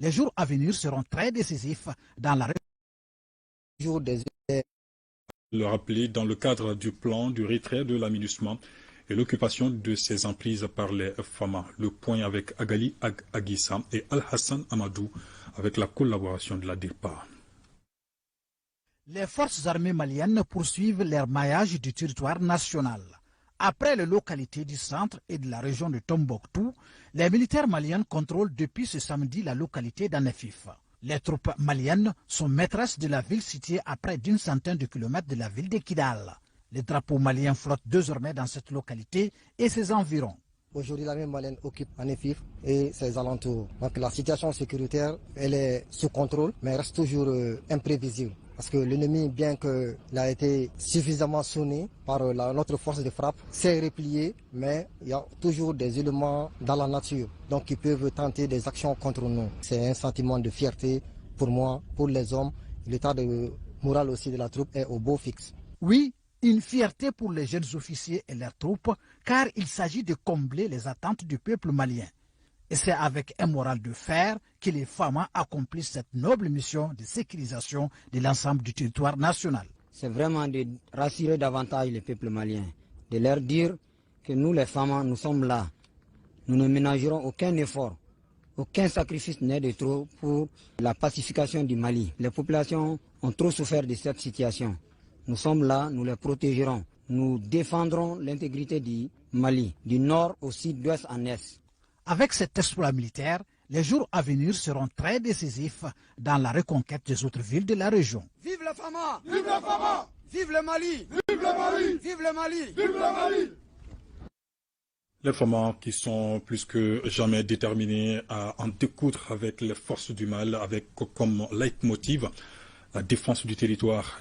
Les jours à venir seront très décisifs dans la Le rappeler dans le cadre du plan du retrait de la MINUSMA et l'occupation de ses emprises par les FAMA. Le point avec Agali Aguissa et Al-Hassan Amadou avec la collaboration de la DIRPA. Les forces armées maliennes poursuivent leur maillage du territoire national. Après les localités du centre et de la région de Tombouctou, les militaires maliens contrôlent depuis ce samedi la localité d'Anefif. Les troupes maliennes sont maîtresses de la ville située à près d'une centaine de kilomètres de la ville de Kidal. Les drapeaux maliens flottent désormais dans cette localité et ses environs. Aujourd'hui, l'armée malienne occupe Anefif et ses alentours. Donc la situation sécuritaire, elle est sous contrôle, mais reste toujours imprévisible. Parce que l'ennemi, bien qu'il a été suffisamment sonné par notre force de frappe, s'est replié, mais il y a toujours des éléments dans la nature, donc qui peuvent tenter des actions contre nous. C'est un sentiment de fierté pour moi, pour les hommes. L'état de moral aussi de la troupe est au beau fixe. Oui, une fierté pour les jeunes officiers et leurs troupes, car il s'agit de combler les attentes du peuple malien. Et c'est avec un moral de fer que les FAMA accomplissent cette noble mission de sécurisation de l'ensemble du territoire national. C'est vraiment de rassurer davantage le peuple malien, de leur dire que nous les FAMA, nous sommes là. Nous ne ménagerons aucun effort, aucun sacrifice n'est de trop pour la pacification du Mali. Les populations ont trop souffert de cette situation. Nous sommes là, nous les protégerons. Nous défendrons l'intégrité du Mali, du nord au sud, d'ouest en est. Avec cet exploit militaire, les jours à venir seront très décisifs dans la reconquête des autres villes de la région. Vive la FAMA! Vive la FAMA! Vive le Mali! Vive le Mali! Vive le Mali! Vive le Mali! Les FAMA qui sont plus que jamais déterminés à en découdre avec les forces du mal, avec comme leitmotiv la défense du territoire.